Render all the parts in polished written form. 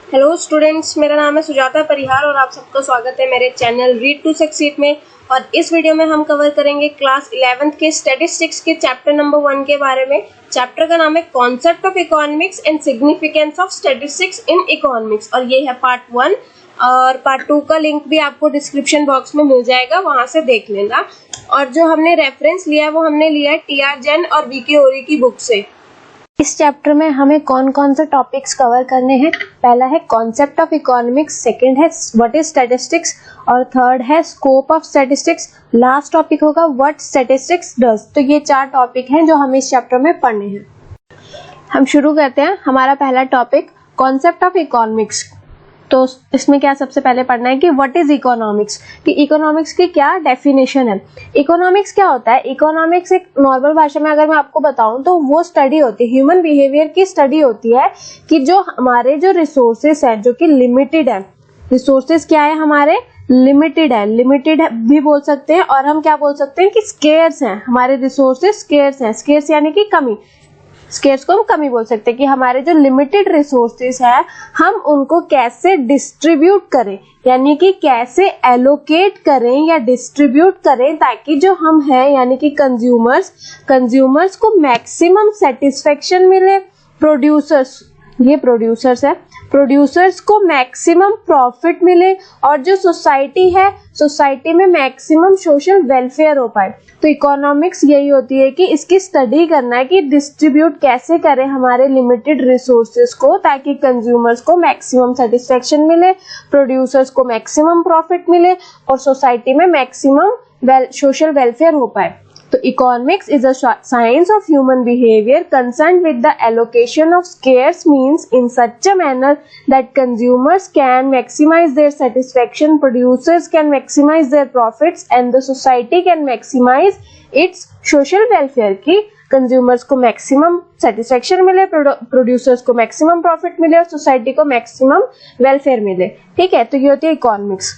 Hello students, मेरा नाम है सुजाता परिहार और आप सबका स्वागत है मेरे चैनल रीड टू सक्सीड में। और इस वीडियो में हम कवर करेंगे क्लास 11th के स्टैटिस्टिक्स के चैप्टर नंबर 1 के बारे में। चैप्टर का नाम है concept of economics and significance of statistics in economics और ये है पार्ट 1 और पार्ट 2 का लिंक भी आपको डिस्क्रिप्शन बॉक्स में मिल जाएगा, वहां से देख लेना। और जो हमने रेफरेंस लिया है वो हमने लिया है टी.आर. जैन और वी.के. ओरी की बुक से। इस चैप्टर में हमें कौन कौन से टॉपिक्स कवर करने हैं। पहला है कॉन्सेप्ट ऑफ इकोनॉमिक्स, सेकंड है व्हाट इज स्टैटिस्टिक्स और थर्ड है scope of statistics. Last topic होगा व्हाट स्टैटिस्टिक्स डज। तो ये 4 टॉपिक हैं जो हमें इस चैप्टर में पढ़ने हैं। हम शुरू करते हैं। हमारा पहला टॉपिक कॉन्सेप्ट ऑफ इकोनॉमिक्स। तो इसमें क्या सबसे पहले पढ़ना है कि व्हाट इज इकोनॉमिक्स, कि इकोनॉमिक्स की क्या डेफिनेशन है। इकोनॉमिक्स क्या होता है? इकोनॉमिक्स एक नॉर्मल भाषा में अगर मैं आपको बताऊं तो वो स्टडी होती है, ह्यूमन बिहेवियर की स्टडी होती है कि जो हमारे जो रिसोर्सेस हैं जो कि लिमिटेड है। रिसोर्सेस क्या है? हमारे लिमिटेड है, लिमिटेड है भी बोल सकते हैं और हम क्या बोल सकते हैं कि स्केर्स हैं। हमारे रिसोर्सेस स्केर्स हैं, स्केर्स यानी कि कमी, स्केर्स को हम कमी बोल सकते हैं कि हमारे जो लिमिटेड रिसोर्सेस है हम उनको कैसे डिस्ट्रीब्यूट करें, यानी कि कैसे एलोकेट करें या डिस्ट्रीब्यूट करें ताकि जो हम हैं यानी कि कंज्यूमर्स को मैक्सिमम सेटिस्फेक्शन मिले। प्रोड्यूसर्स, ये प्रोड्यूसर्स है, प्रोड्यूसर्स को मैक्सिमम प्रॉफिट मिले और जो सोसाइटी है सोसाइटी में मैक्सिमम सोशल वेलफेयर हो पाए। तो इकोनॉमिक्स यही होती है कि इसकी स्टडी करना है कि डिस्ट्रीब्यूट कैसे करें हमारे लिमिटेड रिसोर्सेज को ताकि कंज्यूमर्स को मैक्सिमम सेटिस्फेक्शन मिले, प्रोड्यूसर्स को मैक्सिमम प्रॉफिट मिले और सोसाइटी में मैक्सिमम सोशल वेलफेयर हो पाए। तो economics is a science of human behavior concerned with the allocation of scarce means in such a manner that consumers can maximize their satisfaction, producers can maximize their profits and the society can maximize its social welfare। की consumers को maximum satisfaction मिले, producers को maximum profit मिले और society को maximum welfare मिले। ठीक है, तो ये होती है इकोनॉमिक्स।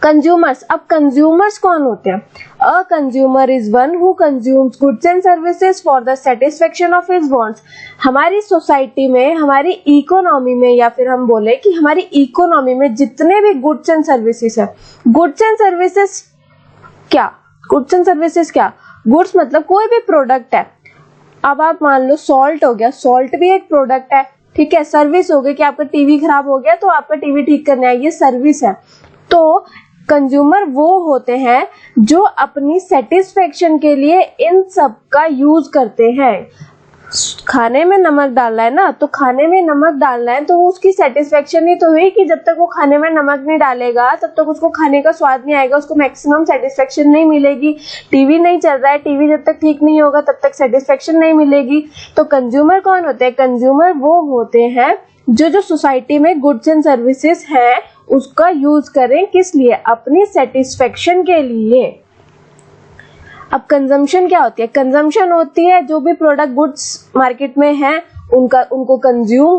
कंज्यूमर्स, अब कंज्यूमर्स कौन होते हैं? A consumer is one who consumes goods and services for the satisfaction of his wants. हमारी सोसाइटी में, हमारी इकोनॉमी में, या फिर हम बोले कि हमारी इकोनॉमी में जितने भी गुड्स एंड सर्विसेज है, गुड्स एंड सर्विसेज क्या? गुड्स एंड सर्विसेज क्या? गुड्स मतलब कोई भी प्रोडक्ट है। अब आप मान लो सॉल्ट हो गया, सॉल्ट भी एक प्रोडक्ट है। ठीक है, सर्विस हो गई कि आपका टीवी खराब हो गया तो आपका टीवी ठीक करना है, ये सर्विस है। तो कंज्यूमर वो होते हैं जो अपनी सेटिस्फेक्शन के लिए इन सब का यूज करते हैं। खाने में नमक डालना है ना, तो खाने में नमक डालना है तो वो उसकी सेटिस्फेक्शन ही तो हुई कि जब तक वो खाने में नमक नहीं डालेगा तब तक उसको खाने का स्वाद नहीं आएगा, उसको मैक्सिमम सेटिस्फेक्शन नहीं मिलेगी। टीवी नहीं चल रहा है, टीवी जब तक ठीक नहीं होगा तब तक सेटिस्फेक्शन नहीं मिलेगी। तो कंज्यूमर कौन होते हैं? कंज्यूमर वो होते हैं जो सोसाइटी में गुड्स एंड सर्विसेज हैं उसका यूज करें, किस लिए? अपनी सेटिस्फेक्शन के लिए। अब कंजम्पशन क्या होती है? कंजम्पशन होती है जो भी प्रोडक्ट गुड्स मार्केट में है उनको कंज्यूम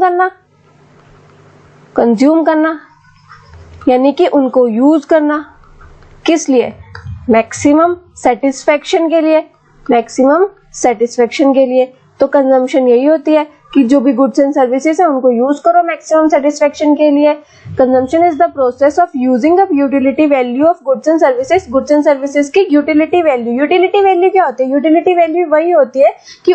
करना यानी कि उनको यूज करना, किस लिए? मैक्सिमम सेटिस्फेक्शन के लिए, मैक्सिमम सेटिस्फेक्शन के लिए। तो कंजम्पशन यही होती है कि जो भी गुड्स एंड सर्विसेज है उनको यूज करो मैक्सिमम सेटिस्फेक्शन के लिए। Consumption is the process of using up utility value of goods and services. Goods and services की यूटिलिटी वैल्यू, यूटिलिटी वैल्यू क्या होती है? यूटिलिटी वैल्यू वही होती है कि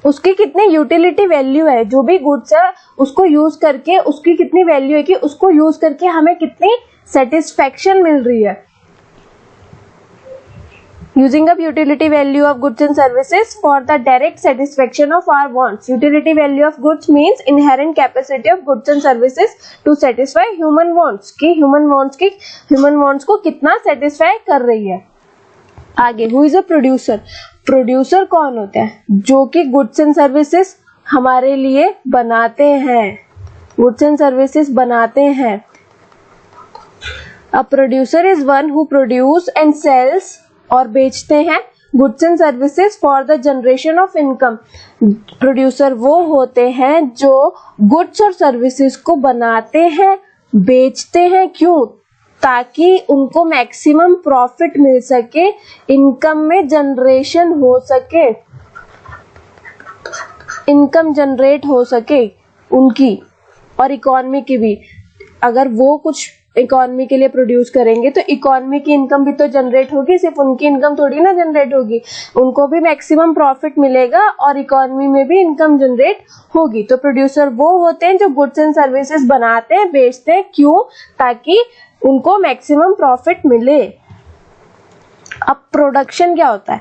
उसकी कितनी यूटिलिटी वैल्यू है, जो भी गुड्स है उसको यूज करके उसकी कितनी वैल्यू है कि उसको यूज करके हमें कितनी सेटिस्फेक्शन मिल रही है। Using up utility value of goods and services for the direct satisfaction of our wants. Utility value of goods means inherent capacity of goods and services to satisfy human wants. कि human wants को कितना satisfy कर रही है। आगे, who is a producer? Producer कौन होता है? जो कि goods and services हमारे लिए बनाते हैं, goods and services बनाते हैं। A producer is one who produce and sells और बेचते हैं goods and services for the generation of income. Producer वो होते हैं जो गुड्स और सर्विसेज को बनाते हैं, बेचते हैं। क्यों? ताकि उनको मैक्सिमम प्रॉफिट मिल सके, इनकम में जनरेशन हो सके, इनकम जनरेट हो सके उनकी। और इकोनॉमी की भी, अगर वो कुछ इकोनॉमी के लिए प्रोड्यूस करेंगे तो इकोनॉमी की इनकम भी तो जनरेट होगी, सिर्फ उनकी इनकम थोड़ी ना जनरेट होगी, उनको भी मैक्सिमम प्रॉफिट मिलेगा और इकोनॉमी में भी इनकम जनरेट होगी। तो प्रोड्यूसर वो होते हैं जो गुड्स एंड सर्विसेज बनाते हैं, बेचते हैं, क्यों? ताकि उनको मैक्सिमम प्रॉफिट मिले। अब प्रोडक्शन क्या होता है?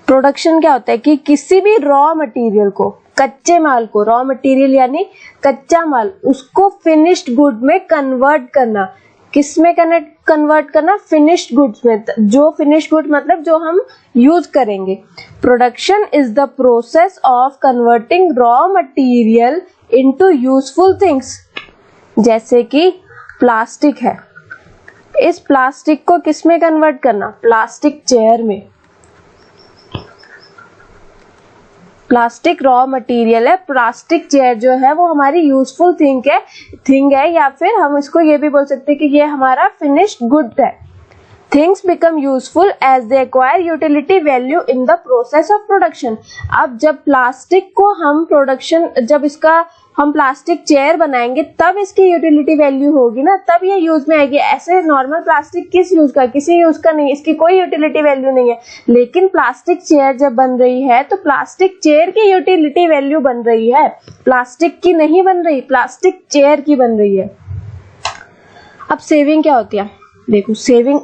प्रोडक्शन क्या होता है कि किसी भी रॉ मटेरियल को, कच्चे माल को, रॉ मटेरियल यानी कच्चा माल, उसको फिनिश्ड गुड में कन्वर्ट करना। किस में कन्वर्ट करना? फिनिश्ड गुड्स में। जो फिनिश्ड गुड मतलब जो हम यूज करेंगे। Production is the process of converting raw material into useful things. जैसे कि प्लास्टिक है, इस प्लास्टिक को किस में कन्वर्ट करना? प्लास्टिक चेयर में। प्लास्टिक रॉ मटेरियल है, प्लास्टिक चेयर जो है वो हमारी यूजफुल थिंग है, या फिर हम इसको ये भी बोल सकते हैं कि ये हमारा फिनिश्ड गुड है। Things become useful as they acquire utility value in the process of production. अब जब प्लास्टिक को हम जब इसका हम प्लास्टिक चेयर बनाएंगे तब इसकी यूटिलिटी वैल्यू होगी ना, तब ये यूज में आएगी। ऐसे नॉर्मल प्लास्टिक किस यूज का? किसी यूज का नहीं, इसकी कोई यूटिलिटी वैल्यू नहीं है। लेकिन प्लास्टिक चेयर जब बन रही है तो प्लास्टिक चेयर की यूटिलिटी वैल्यू बन रही है, प्लास्टिक की नहीं बन रही, प्लास्टिक चेयर की बन रही है। अब सेविंग क्या होती है? देखो, सेविंग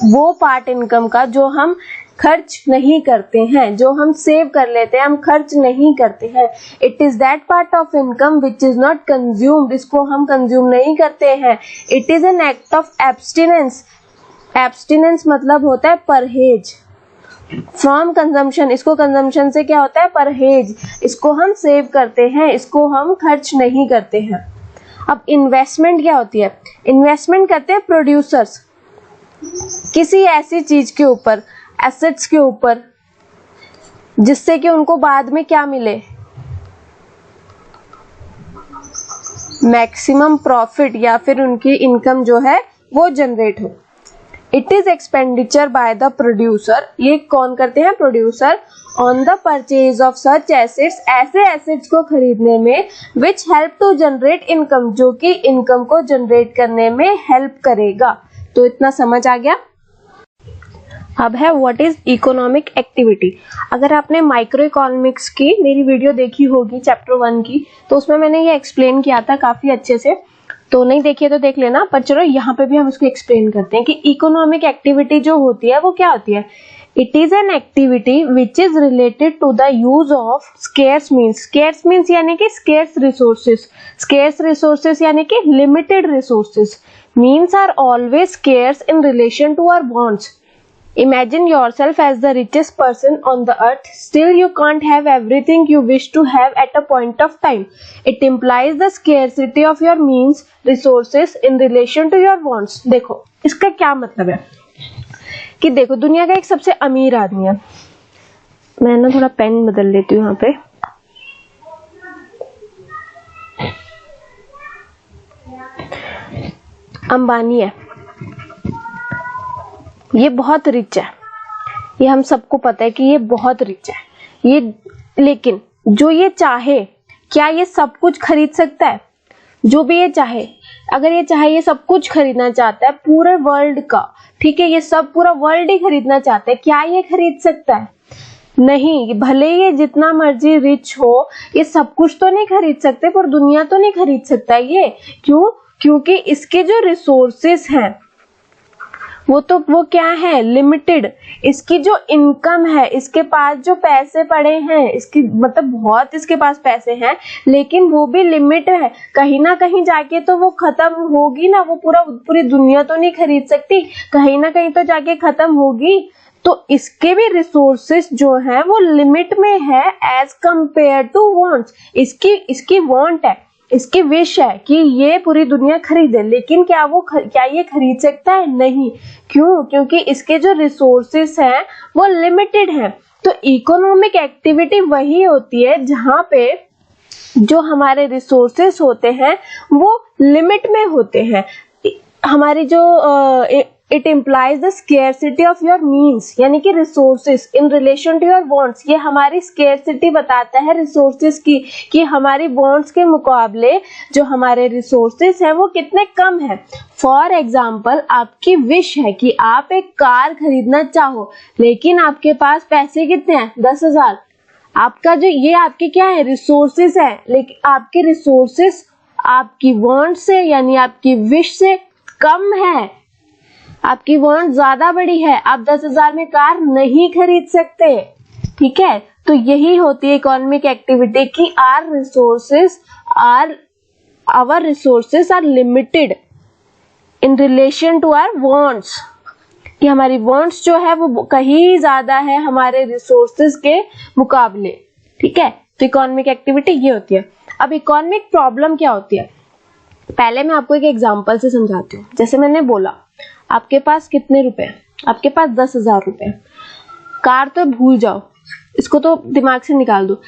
वो पार्ट इनकम का जो हम खर्च नहीं करते हैं, जो हम सेव कर लेते हैं, हम खर्च नहीं करते हैं। It is that part of income which is not consumed, इसको हम कंज्यूम नहीं करते हैं। It is an act of abstinence. Abstinence मतलब होता है परहेज फ्रॉम कंजम्पशन। इसको कंजम्पशन से क्या होता है? परहेज। इसको हम सेव करते हैं, इसको हम खर्च नहीं करते हैं। अब इन्वेस्टमेंट क्या होती है? इन्वेस्टमेंट करते हैं प्रोड्यूसर्स किसी ऐसी चीज के ऊपर, एसेट्स के ऊपर, जिससे कि उनको बाद में क्या मिले? मैक्सिमम प्रॉफिट, या फिर उनकी इनकम जो है वो जनरेट हो। It is expenditure by the producer. ये कौन करते हैं? Producer. On the purchase of such assets, ऐसे एसेट्स को खरीदने में, which help to generate income, जो कि इनकम को जनरेट करने में हेल्प करेगा। तो इतना समझ आ गया। अब है व्हाट इज इकोनॉमिक एक्टिविटी। अगर आपने माइक्रो इकोनॉमिक्स की मेरी वीडियो देखी होगी चैप्टर 1 की, तो उसमें मैंने ये एक्सप्लेन किया था काफी अच्छे से, तो नहीं देखिए तो देख लेना। पर चलो यहाँ पे भी हम इसको एक्सप्लेन करते हैं कि इकोनॉमिक एक्टिविटी जो होती है वो क्या होती है। It is an activity which is related to the use of scarce means. Scarce means यानी कि स्केर्स रिसोर्सेस। स्केर्स रिसोर्सेस यानी कि limited resources. Means are always scarce in relation to our wants. Imagine yourself as the richest person on the earth. Still you can't have everything you wish to have at a point of time. It implies the scarcity of your means, resources in relation to your wants. देखो इसका क्या मतलब है कि देखो दुनिया का एक सबसे अमीर आदमी है, मैं ना थोड़ा पेन बदल लेती हूँ यहाँ पे। अंबानी है, ये बहुत रिच है, ये हम सबको पता है कि ये बहुत रिच है ये। लेकिन जो ये चाहे, क्या ये सब कुछ खरीद सकता है? जो भी ये चाहे, अगर ये चाहे ये सब कुछ खरीदना चाहता है पूरे वर्ल्ड का, ठीक है, ये सब पूरा वर्ल्ड ही खरीदना चाहता है, क्या ये खरीद सकता है? नहीं। भले ये जितना मर्जी रिच हो, ये सब कुछ तो नहीं खरीद सकते, पर दुनिया तो नहीं खरीद सकता ये। क्यों? क्योंकि इसके जो रिसोर्सेस हैं वो क्या है? लिमिटेड। इसकी जो इनकम है, इसके पास जो पैसे पड़े हैं, इसकी मतलब बहुत इसके पास पैसे हैं, लेकिन वो भी लिमिट है। कहीं ना कहीं जाके तो वो खत्म होगी ना, वो पूरी दुनिया तो नहीं खरीद सकती, कहीं ना कहीं तो जाके खत्म होगी। तो इसके भी रिसोर्सेस जो है वो लिमिट में है एज कंपेयर टू वांट्स। इसकी वांट है, इसकी विश है कि ये पूरी दुनिया खरीदे, लेकिन क्या ये खरीद सकता है? नहीं। क्यों? क्योंकि इसके जो रिसोर्सेस हैं वो लिमिटेड हैं। तो इकोनॉमिक एक्टिविटी वही होती है जहां पे जो हमारे रिसोर्सेस होते हैं वो लिमिट में होते हैं। हमारी जो it implies the scarcity of your means, यानी कि resources in relation to your wants. ये हमारी स्केर्सिटी बताता है रिसोर्सेस की, कि हमारी वांट्स के मुकाबले जो हमारे रिसोर्सेस है वो कितने कम है। फॉर एग्जाम्पल, आपकी विश है कि आप एक कार खरीदना चाहो, लेकिन आपके पास पैसे कितने हैं, 10,000। आपका जो ये आपके क्या है, रिसोर्सेस है, लेकिन आपके रिसोर्सेस आपकी वांट से यानी आपकी विश से कम है। आपकी वांट ज्यादा बड़ी है, आप 10,000 में कार नहीं खरीद सकते। ठीक है, तो यही होती है इकोनॉमिक एक्टिविटी की our resources are limited in relation to our wants, कि हमारी वांट्स जो है वो कहीं ज्यादा है हमारे रिसोर्सेज के मुकाबले। ठीक है, तो इकोनॉमिक एक्टिविटी ये होती है। अब इकोनॉमिक प्रॉब्लम क्या होती है, पहले मैं आपको एक एग्जांपल से समझाती हूँ। जैसे मैंने बोला, आपके पास कितने रुपए, आपके पास 10,000 रुपए। कार तो भूल जाओ, इसको तो दिमाग से निकाल दो।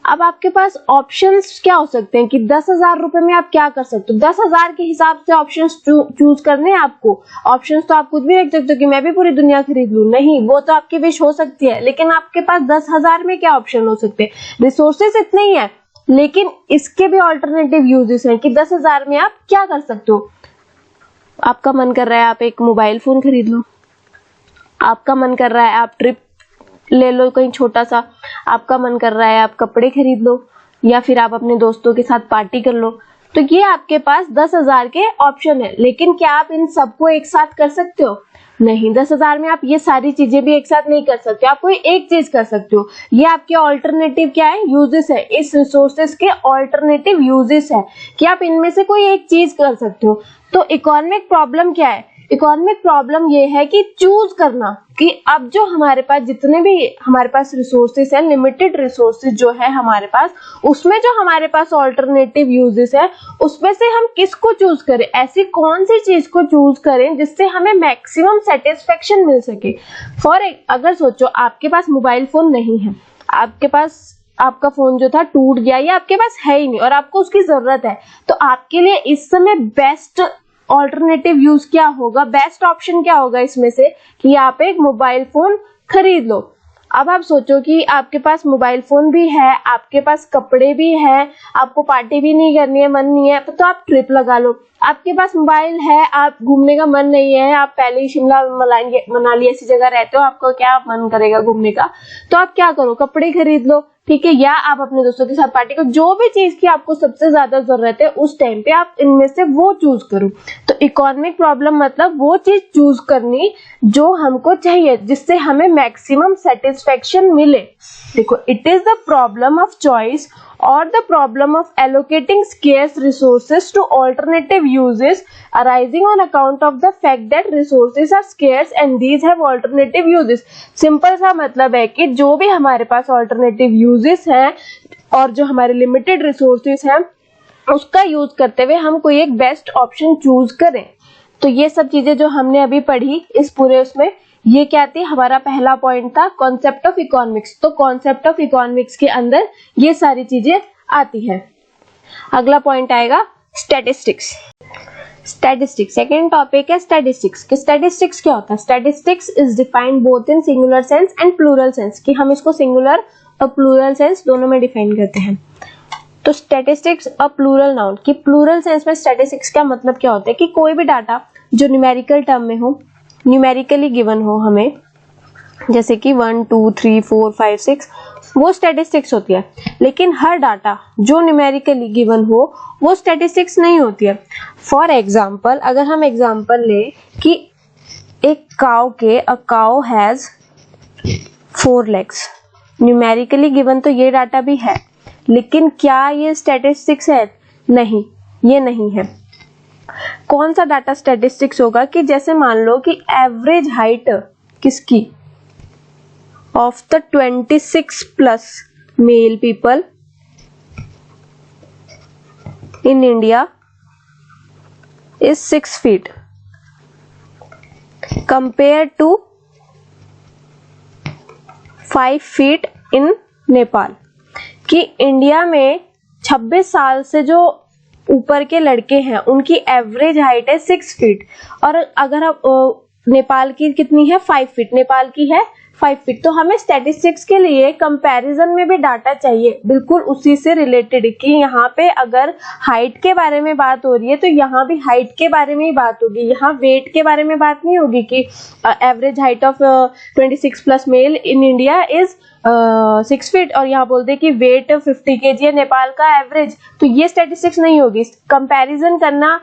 अब आपके पास ऑप्शंस क्या हो सकते हैं कि 10,000 रुपए में आप क्या कर सकते हो। 10,000 के हिसाब से ऑप्शंस चूज करने हैं आपको। ऑप्शंस तो आप कुछ भी रख सकते हो कि मैं भी पूरी दुनिया खरीद लूं, नहीं, वो तो आपकी विश हो सकती है, लेकिन आपके पास 10,000 में क्या ऑप्शन हो सकते हैं। रिसोर्सेस इतने ही है, लेकिन इसके भी ऑल्टरनेटिव यूजेस हैं कि 10,000 में आप क्या कर सकते हो। आपका मन कर रहा है आप एक मोबाइल फोन खरीद लो, आपका मन कर रहा है आप ट्रिप ले लो कहीं छोटा सा, आपका मन कर रहा है आप कपड़े खरीद लो, या फिर आप अपने दोस्तों के साथ पार्टी कर लो। तो ये आपके पास 10,000 के ऑप्शन है, लेकिन क्या आप इन सबको एक साथ कर सकते हो, नहीं। 10,000 में आप ये सारी चीजें भी एक साथ नहीं कर सकते, आप कोई एक चीज कर सकते हो। ये आपके ऑल्टरनेटिव क्या है, यूजेस है, इस रिसोर्सेस के ऑल्टरनेटिव यूजेस है कि आप इनमें से कोई एक चीज कर सकते हो। तो इकोनॉमिक प्रॉब्लम क्या है, इकोनॉमिक प्रॉब्लम ये है कि चूज करना, कि अब जो हमारे पास जितने भी हमारे पास रिसोर्सेस है, लिमिटेड रिसोर्सेस जो है हमारे पास, उसमें जो हमारे पास ऑल्टरनेटिव यूजेस है, उसमें से हम किसको चूज करें, ऐसी कौन सी चीज को चूज करें जिससे हमें मैक्सिमम सेटिस्फेक्शन मिल सके। अगर सोचो आपके पास मोबाइल फोन नहीं है, आपके पास आपका फोन जो था टूट गया या आपके पास है ही नहीं और आपको उसकी जरूरत है, तो आपके लिए इस समय बेस्ट ऑल्टरनेटिव यूज क्या होगा, बेस्ट ऑप्शन क्या होगा इसमें से, कि आप एक मोबाइल फोन खरीद लो। अब आप सोचो कि आपके पास मोबाइल फोन भी है, आपके पास कपड़े भी है, आपको पार्टी भी नहीं करनी है, मन नहीं है, तो आप ट्रिप लगा लो। आपके पास मोबाइल है, आप घूमने का मन नहीं है, आप पहले ही शिमला मनाली ऐसी जगह रहते हो, आपको क्या मन करेगा घूमने का, तो आप क्या करो, कपड़े खरीद लो। ठीक है, या आप अपने दोस्तों के साथ पार्टी करो, जो भी चीज की आपको सबसे ज्यादा जरूरत है उस टाइम पे आप इनमें से वो चूज करो। तो इकोनॉमिक प्रॉब्लम मतलब वो चीज चूज करनी जो हमको चाहिए, जिससे हमें मैक्सिमम सेटिस्फेक्शन मिले। देखो, it is the problem of choice or the problem of allocating scarce resources to alternative uses arising on account of the fact that resources are scarce and these have alternative uses। Simple सा मतलब है कि जो भी हमारे पास alternative uses हैं और जो हमारे limited resources हैं, उसका यूज करते हुए हम कोई एक बेस्ट ऑप्शन चूज करें। तो ये सब चीजें जो हमने अभी पढ़ी इस पूरे उसमें, ये क्या थी, हमारा पहला पॉइंट था कॉन्सेप्ट ऑफ इकोनॉमिक्स। तो कॉन्सेप्ट ऑफ इकोनॉमिक्स के अंदर ये सारी चीजें आती है। अगला पॉइंट आएगा स्टैटिस्टिक्स। स्टैटिस्टिक्स सेकंड टॉपिक है स्टैटिस्टिक्स। कि स्टैटिस्टिक्स क्या होता है, statistics is defined both in singular sense and plural sense, कि हम इसको सिंगुलर और प्लूरल सेंस दोनों में डिफाइन करते हैं। तो स्टैटिस्टिक्स और प्लूरल नाउन, कि प्लूरल सेंस में स्टैटिस्टिक्स का मतलब क्या होता है कि कोई भी डाटा जो न्यूमेरिकल टर्म में हो, न्यूमेरिकली गिवन हो हमें, जैसे कि 1 2 3 4 5 6, वो स्टैटिस्टिक्स होती है। लेकिन हर डाटा जो न्यूमेरिकली गिवन हो वो स्टैटिस्टिक्स नहीं होती है। फॉर एग्जाम्पल, अगर हम एग्जाम्पल ले कि एक cow has 4 legs, numerically given तो ये डाटा भी है, लेकिन क्या ये स्टैटिस्टिक्स है, नहीं, ये नहीं है। कौन सा डाटा स्टैटिस्टिक्स होगा, कि जैसे मान लो कि एवरेज हाइट किसकी, of the 26+ male people in India is 6 feet compare to 5 feet in Nepal. कि इंडिया में 26 साल से जो ऊपर के लड़के हैं उनकी एवरेज हाइट है 6 feet, और अगर आप नेपाल की कितनी है 5 फीट, नेपाल की है 5 फीट। तो हमें स्टैटिस्टिक्स के लिए कंपैरिजन में भी डाटा चाहिए, बिल्कुल उसी से रिलेटेड कि यहाँ पे अगर हाइट के बारे में बात हो रही है तो यहाँ भी हाइट के बारे में ही बात होगी, यहाँ वेट के बारे में बात नहीं होगी कि average height of 26 plus male in India is 6 feet और यहाँ बोलते कि वेट 50 kg है नेपाल का एवरेज, तो ये स्टैटिस्टिक्स नहीं होगी। कंपैरिजन करना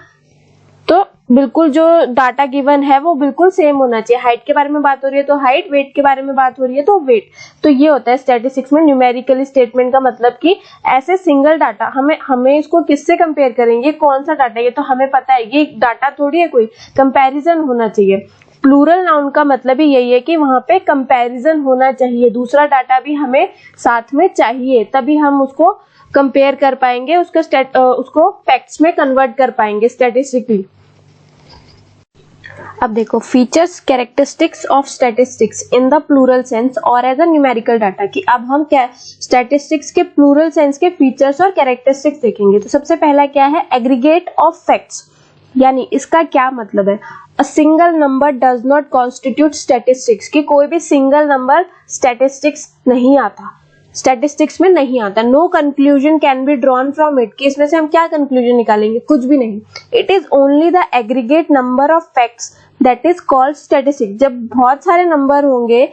तो बिल्कुल जो डाटा गिवन है वो बिल्कुल सेम होना चाहिए, हाइट के बारे में बात हो रही है तो हाइट, वेट के बारे में बात हो रही है तो वेट। तो ये होता है स्टैटिस्टिक्स में न्यूमेरिकल स्टेटमेंट का मतलब कि ऐसे सिंगल डाटा हमें इसको किससे कंपेयर करेंगे, कौन सा डाटा, ये तो हमें पता है, ये डाटा थोड़ी है, कोई कंपैरिजन होना चाहिए। प्लूरल नाउन का मतलब ही यही है कि वहां पे कंपैरिजन होना चाहिए, दूसरा डाटा भी हमें साथ में चाहिए, तभी हम उसको कंपेयर कर पाएंगे, उसको फैक्ट्स में कन्वर्ट कर पाएंगे स्टैटिस्टिकली। अब देखो features characteristics of statistics in the plural sense और एज अ न्यूमेरिकल डाटा, कि अब हम क्या स्टैटिस्टिक्स के प्लूरल सेंस के फीचर्स और कैरेक्टरिस्टिक्स देखेंगे। तो सबसे पहला क्या है, एग्रीगेट ऑफ फैक्ट्स, यानी इसका क्या मतलब है, a single number does not constitute statistics, कि कोई भी सिंगल नंबर स्टैटिस्टिक्स नहीं आता, स्टैटिस्टिक्स में नहीं आता। No conclusion can be drawn from it, कि इसमें से हम क्या कंक्लूजन निकालेंगे, कुछ भी नहीं। It is only the aggregate number of facts that is called statistics, जब बहुत सारे नंबर होंगे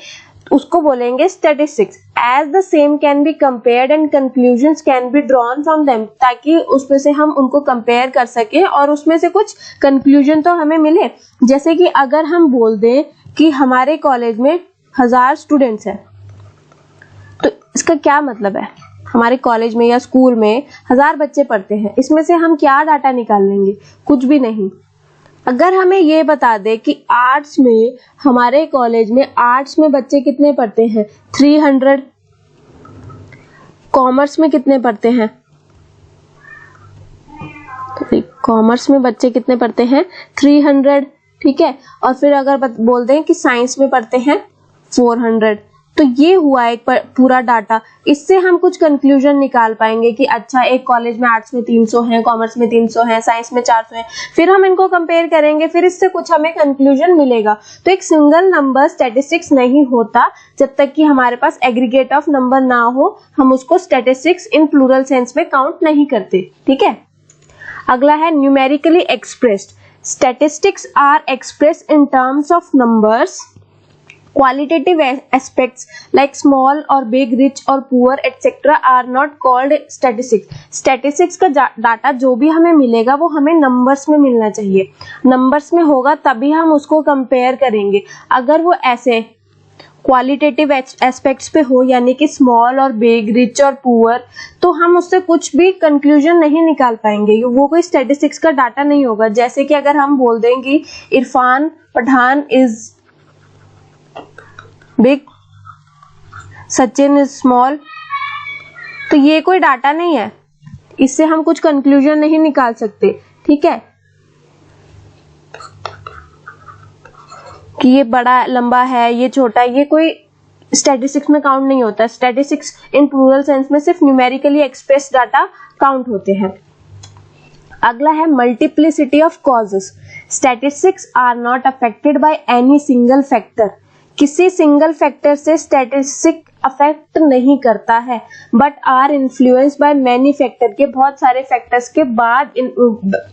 उसको बोलेंगे statistics. As the same can be compared and conclusions can be drawn from them, ताकि उसमें से हम उनको कंपेयर कर सके और उसमें से कुछ कंक्लूजन तो हमें मिले। जैसे कि अगर हम बोल दें कि हमारे कॉलेज में 1000 स्टूडेंट्स हैं, तो इसका क्या मतलब है, हमारे कॉलेज में या स्कूल में 1000 बच्चे पढ़ते हैं, इसमें से हम क्या डाटा निकाल लेंगे, कुछ भी नहीं। अगर हमें ये बता दे कि आर्ट्स में, हमारे कॉलेज में आर्ट्स में बच्चे कितने पढ़ते हैं 300, कॉमर्स में कितने पढ़ते हैं, तो कॉमर्स में बच्चे कितने पढ़ते हैं 300, ठीक है। और फिर अगर बोल दें कि साइंस में पढ़ते हैं 400, तो ये हुआ एक पूरा डाटा। इससे हम कुछ कंक्लूजन निकाल पाएंगे कि अच्छा एक कॉलेज में आर्ट्स में 300 हैं, कॉमर्स में 300 हैं, साइंस में 400 हैं, फिर हम इनको कंपेयर करेंगे, फिर इससे कुछ हमें कंक्लूजन मिलेगा। तो एक सिंगल नंबर स्टैटिस्टिक्स नहीं होता जब तक कि हमारे पास एग्रीगेट ऑफ नंबर ना हो, हम उसको स्टैटिस्टिक्स इन प्लूरल सेंस में काउंट नहीं करते, ठीक है। अगला है numerically expressed, statistics are expressed in terms of numbers, qualitative aspects like small or big, rich or poor etc are not called statistics। statistics का डाटा जो भी हमें मिलेगा वो हमें नंबर्स में मिलना चाहिए, नंबर्स में होगा तभी हम उसको कंपेयर करेंगे। अगर वो ऐसे क्वालिटेटिव एस्पेक्ट्स पे हो, यानी कि स्मॉल और बिग, रिच और पुअर, तो हम उससे कुछ भी कंक्लूजन नहीं निकाल पाएंगे, वो कोई स्टैटिस्टिक्स का डाटा नहीं होगा। जैसे कि अगर हम बोल दें कि Irfan Pathan is big, Sachin is small, तो ये कोई डाटा नहीं है, इससे हम कुछ कंक्लूजन नहीं निकाल सकते, ठीक है, कि ये बड़ा लंबा है, ये छोटा है, ये कोई स्टैटिस्टिक्स में काउंट नहीं होता। स्टैटिस्टिक्स इन प्लूरल सेंस में सिर्फ न्यूमेरिकली एक्सप्रेस डाटा काउंट होते हैं। अगला है multiplicity of causes, statistics are not affected by any single factor, किसी सिंगल फैक्टर से स्टैटिस्टिक अफेक्ट नहीं करता है, but are influence by many factor, के बहुत सारे फैक्टर्स के बाद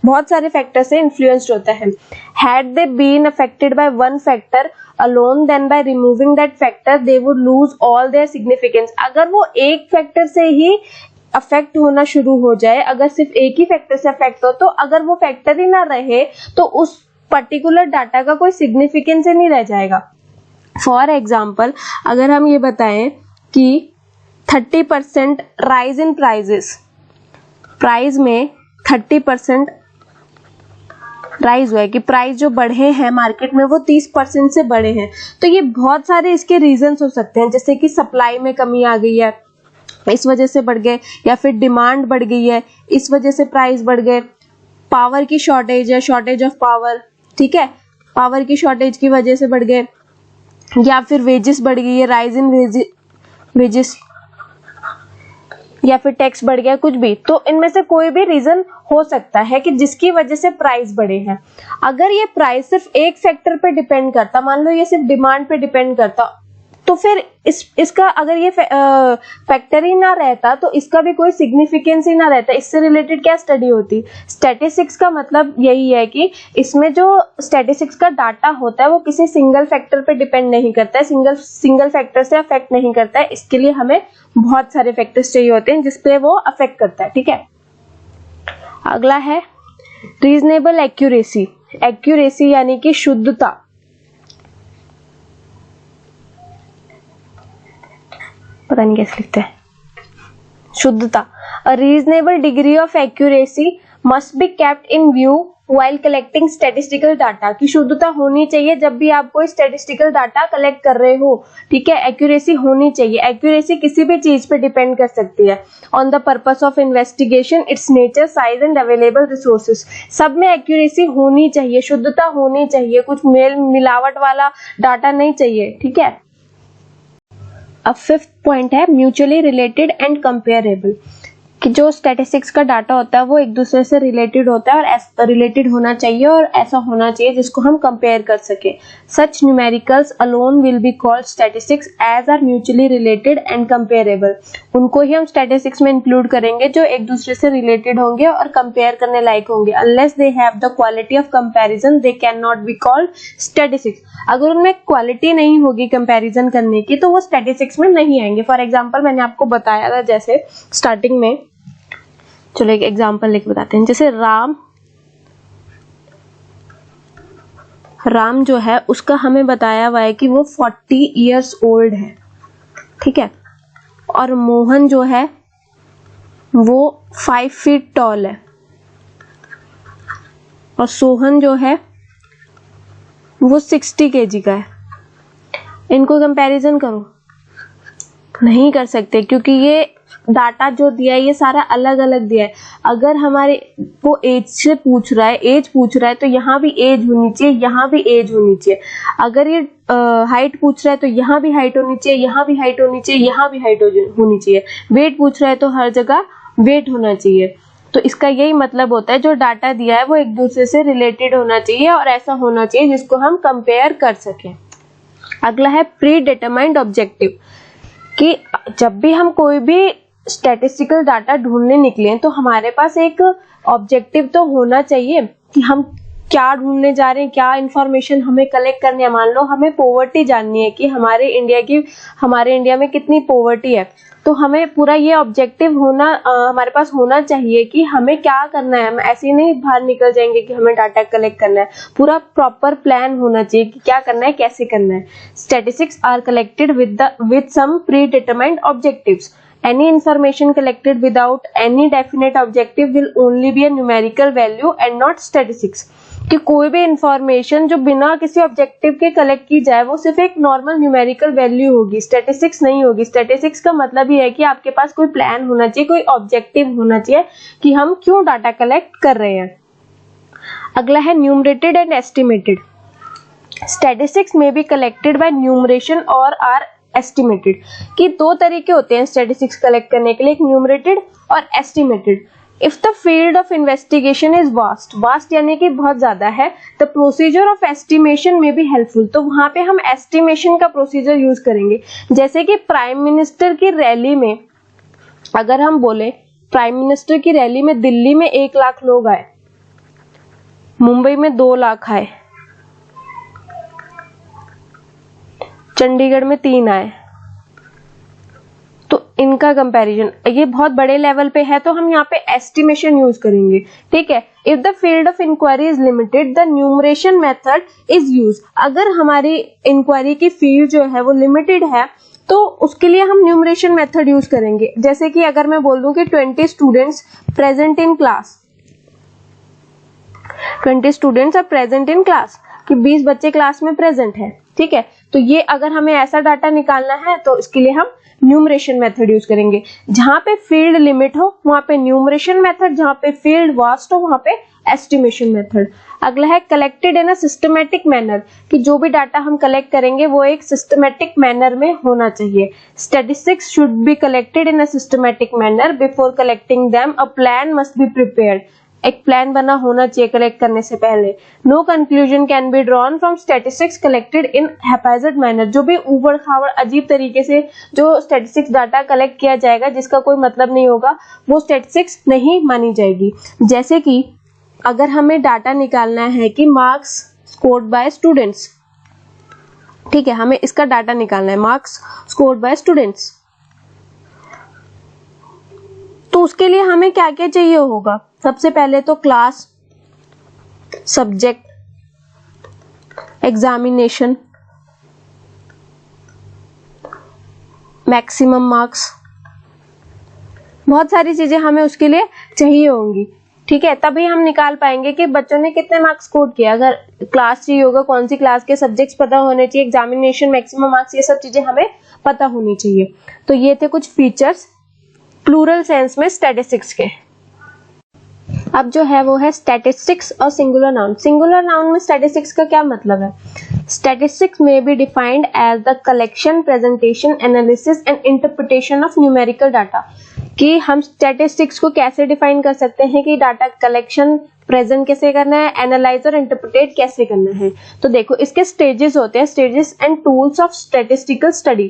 बहुत सारे फैक्टर से इन्फ्लुएंस्ड होता है। Had they been affected by one factor alone, then by removing that factor they would lose all their significance. अगर वो एक फैक्टर से ही अफेक्ट होना शुरू हो जाए, अगर सिर्फ एक ही फैक्टर से अफेक्ट हो, तो अगर वो फैक्टर ही ना रहे तो उस पर्टिकुलर डाटा का कोई सिग्निफिकेंस ही नहीं रह जाएगा। फॉर एग्जाम्पल, अगर हम ये बताएं कि 30% राइज इन प्राइजेस, प्राइस में 30% राइज हुआ है, कि प्राइस जो बढ़े हैं मार्केट में वो 30% से बढ़े हैं, तो ये बहुत सारे इसके रीजंस हो सकते हैं, जैसे कि सप्लाई में कमी आ गई है इस वजह से बढ़ गए, या फिर डिमांड बढ़ गई है इस वजह से प्राइस बढ़ गए, पावर की शॉर्टेज है, शॉर्टेज ऑफ पावर, ठीक है, पावर की शॉर्टेज की वजह से बढ़ गए, या फिर वेजेस बढ़ गई है, राइज इन वेजेस, या फिर टैक्स बढ़ गया, कुछ भी। तो इनमें से कोई भी रीजन हो सकता है कि जिसकी वजह से प्राइस बढ़े हैं। अगर ये प्राइस सिर्फ एक फैक्टर पे डिपेंड करता, मान लो ये सिर्फ डिमांड पे डिपेंड करता, तो फिर इसका अगर ये फैक्टर ही ना रहता तो इसका भी कोई सिग्निफिकेंस ही ना रहता। इससे रिलेटेड क्या स्टडी होती? स्टैटिस्टिक्स का मतलब यही है कि इसमें जो स्टैटिस्टिक्स का डाटा होता है वो किसी सिंगल फैक्टर पे डिपेंड नहीं करता है, सिंगल फैक्टर से अफेक्ट नहीं करता है। इसके लिए हमें बहुत सारे फैक्टर्स चाहिए होते हैं जिसपे वो अफेक्ट करता है। ठीक है, अगला है रीजनेबल एक्यूरेसी। एक्यूरेसी यानी कि शुद्धता। पता नहीं कैसे लिखते हैं, शुद्धता। A reasonable degree of accuracy must be kept in view while collecting statistical data. की शुद्धता होनी चाहिए जब भी आप कोई स्टैटिस्टिकल डाटा कलेक्ट कर रहे हो। ठीक है, एक्यूरेसी होनी चाहिए। एक्यूरेसी किसी भी चीज पे डिपेंड कर सकती है। On the purpose of investigation, it's nature, size and available resources. सब में एक्यूरेसी होनी चाहिए, शुद्धता होनी चाहिए, कुछ मेल मिलावट वाला डाटा नहीं चाहिए। ठीक है, अब फिफ्थ पॉइंट है म्यूचुअली रिलेटेड एंड कंपेरेबल। कि जो स्टैटिस्टिक्स का डाटा होता है वो एक दूसरे से रिलेटेड होता है और रिलेटेड होना चाहिए और ऐसा होना चाहिए जिसको हम कंपेयर कर सके। Such numericals alone will be called statistics as are mutually related and comparable. उनको ही हम स्टैटिस्टिक्स में इंक्लूड करेंगे जो एक दूसरे से रिलेटेड होंगे और कंपेयर करने लायक होंगे। Unless they have the quality of comparison they can not be called statistics. अगर उनमें क्वालिटी नहीं होगी कंपैरिजन करने की तो वो स्टैटिस्टिक्स में नहीं आएंगे। फॉर एग्जांपल मैंने आपको बताया था जैसे स्टार्टिंग में, चलो एक एग्जांपल लेके बताते हैं। जैसे राम जो है उसका हमें बताया हुआ है कि वो 40 इयर्स ओल्ड है। ठीक है, और मोहन जो है वो 5 फीट टॉल है और सोहन जो है वो 60 kg का है। इनको कंपैरिजन करो, नहीं कर सकते क्योंकि ये डाटा जो दिया है ये सारा अलग अलग दिया है। अगर हमारे वो एज से पूछ रहा है, एज पूछ रहा है तो यहाँ भी एज होनी चाहिए, यहाँ भी एज होनी चाहिए। अगर ये हाइट पूछ रहा है तो यहाँ भी हाइट होनी चाहिए, यहाँ भी हाइट होनी चाहिए, यहाँ भी हाइट होनी चाहिए। वेट पूछ रहा है तो हर जगह वेट होना चाहिए। तो इसका यही मतलब होता है जो डाटा दिया है वो एक दूसरे से रिलेटेड होना चाहिए और ऐसा होना चाहिए जिसको हम कंपेयर कर सकें। अगला है प्री डिटरमाइंड ऑब्जेक्टिव। कि जब भी हम कोई भी स्टैटिस्टिकल डाटा ढूंढने निकले तो हमारे पास एक ऑब्जेक्टिव तो होना चाहिए कि हम क्या ढूंढने जा रहे हैं, क्या इंफॉर्मेशन हमें कलेक्ट करनी है। मान लो हमें पॉवर्टी जाननी है कि हमारे इंडिया में कितनी पॉवर्टी है, तो हमें पूरा ये ऑब्जेक्टिव होना हमारे पास होना चाहिए कि हमें क्या करना है। हम ऐसे ही नहीं बाहर निकल जाएंगे कि हमें डाटा कलेक्ट करना है। पूरा प्रॉपर प्लान होना चाहिए कि क्या करना है, कैसे करना है। Statistics are collected with some pre determined objectives. Any information collected without any definite objective will only be a numerical value and not statistics। कि कोई भी इंफॉर्मेशन जो बिना किसी ऑब्जेक्टिव के कलेक्ट की जाए वो सिर्फ एक नॉर्मल न्यूमेरिकल वैल्यू होगी, स्टैटिस्टिक्स नहीं होगी। स्टैटिस्टिक्स का मतलब ये है कि आपके पास कोई प्लान होना चाहिए, कोई ऑब्जेक्टिव होना चाहिए कि हम क्यों डाटा कलेक्ट कर रहे हैं। अगला है न्यूमरेटेड and estimated. Statistics may be collected by numeration और आर एस्टिमेटेड। कि दो तरीके होते हैं स्टैटिस्टिक्स कलेक्ट करने के लिए, एक न्यूमरेटेड और estimated. If the field of investigation is vast यानी कि बहुत ज्यादा है, द प्रोसीजर ऑफ एस्टिमेशन में भी हेल्पफुल। तो वहां पे हम एस्टिमेशन का प्रोसीजर यूज करेंगे। जैसे कि प्राइम मिनिस्टर की रैली में, अगर हम बोले प्राइम मिनिस्टर की रैली में दिल्ली में 1 लाख लोग आए, मुंबई में 2 लाख आए, चंडीगढ़ में 3 आए, तो इनका कंपैरिजन ये बहुत बड़े लेवल पे है तो हम यहाँ पे एस्टिमेशन यूज करेंगे। ठीक है, if the field of inquiry is limited the enumeration method is use. अगर हमारी इंक्वायरी की फील्ड जो है वो लिमिटेड है तो उसके लिए हम न्यूमरेशन मेथड यूज करेंगे। जैसे कि अगर मैं बोल दूं कि 20 students present in class, 20 students are present in class, कि 20 बच्चे क्लास में प्रेजेंट है। ठीक है, तो ये अगर हमें ऐसा डाटा निकालना है तो इसके लिए हम न्यूमरेशन मेथड यूज करेंगे। जहां पे फील्ड लिमिट हो वहां पे न्यूमरेशन मेथड, जहां पे फील्ड वास्ट हो वहां पे एस्टिमेशन मेथड। अगला है collected in a systematic manner. कि जो भी डाटा हम कलेक्ट करेंगे वो एक सिस्टमैटिक मैनर में होना चाहिए। Statistics should be collected in a systematic manner. Before collecting them a plan must be prepared. एक प्लान बना होना चाहिए कलेक्ट करने से पहले। No conclusion can be drawn from statistics collected in haphazard manner, जो भी ऊबड़ खाबड़ अजीब तरीके से जो स्टैटिस्टिक्स डाटा कलेक्ट किया जाएगा जिसका कोई मतलब नहीं होगा, वो स्टैटिस्टिक्स नहीं मानी जाएगी। जैसे कि अगर हमें डाटा निकालना है कि मार्क्स स्कोर्ड बाय स्टूडेंट्स, ठीक है, हमें इसका डाटा निकालना है मार्क्स स्कोर्ड बाय स्टूडेंट्स, तो उसके लिए हमें क्या क्या चाहिए होगा? सबसे पहले तो class, subject, examination, maximum marks, बहुत सारी चीजें हमें उसके लिए चाहिए होंगी, ठीक है। तभी हम निकाल पाएंगे कि बच्चों ने कितने मार्क्स स्कोर किया। अगर क्लास चाहिए होगा, कौन सी क्लास के सब्जेक्ट्स पता होने चाहिए, एग्जामिनेशन, मैक्सिमम मार्क्स, ये सब चीजें हमें पता होनी चाहिए। तो ये थे कुछ फीचर्स प्लूरल सेंस में स्टैटिस्टिक्स के। अब जो है वो है स्टैटिस्टिक्स और सिंगुलर नाउन। सिंगुलर नाउन में स्टैटिस्टिक्स का क्या मतलब है? Statistics may be defined as the collection, presentation, analysis and interpretation of numerical data. कि हम स्टैटिस्टिक्स को कैसे डिफाइन कर सकते हैं कि डाटा कलेक्शन, प्रेजेंट कैसे करना है, एनालाइज और इंटरप्रिटेट कैसे करना है। तो देखो इसके स्टेजेस होते हैं, stages and tools of statistical study.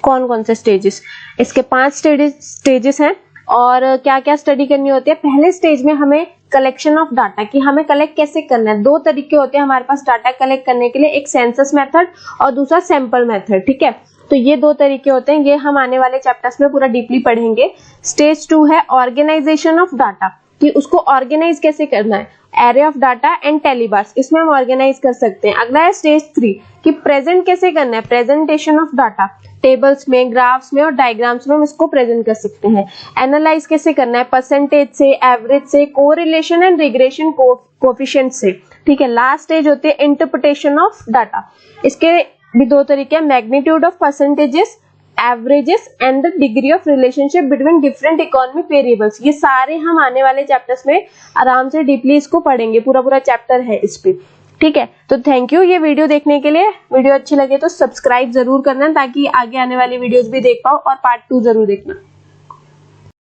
कौन कौन से स्टेजेस? इसके 5 स्टेजेस हैं। और क्या क्या स्टडी करनी होती है? पहले स्टेज में हमें कलेक्शन ऑफ डाटा, कि हमें कलेक्ट कैसे करना है। 2 तरीके होते हैं हमारे पास डाटा कलेक्ट करने के लिए, एक सेंसस मेथड और दूसरा सैंपल मेथड, ठीक है। तो ये 2 तरीके होते हैं, ये हम आने वाले चैप्टर्स में पूरा डीपली पढ़ेंगे। स्टेज 2 है ऑर्गेनाइजेशन ऑफ डाटा, कि उसको ऑर्गेनाइज कैसे करना है। एरे ऑफ डाटा एंड टेलीबार्स, इसमें हम ऑर्गेनाइज कर सकते हैं। अगला है स्टेज 3 कि प्रेजेंट कैसे करना है, प्रेजेंटेशन ऑफ डाटा, टेबल्स में, ग्राफ्स में और डायग्राम्स में हम इसको प्रेजेंट कर सकते हैं। एनालाइज कैसे करना है, परसेंटेज से, एवरेज से, कोरिलेशन एंड रिग्रेशन कोएफिशिएंट से, ठीक है। लास्ट स्टेज होती है इंटरप्रिटेशन ऑफ डाटा। इसके भी 2 तरीके हैं, magnitude of percentages, averages and the degree of relationship between different economic variables. ये सारे हम आने वाले चैप्टर्स में आराम से डीपली इसको पढ़ेंगे, पूरा चैप्टर है इस पे, ठीक है। तो थैंक यू ये वीडियो देखने के लिए। वीडियो अच्छी लगे तो सब्सक्राइब जरूर करना ताकि आगे आने वाली वीडियोस भी देख पाओ, और पार्ट 2 जरूर देखना।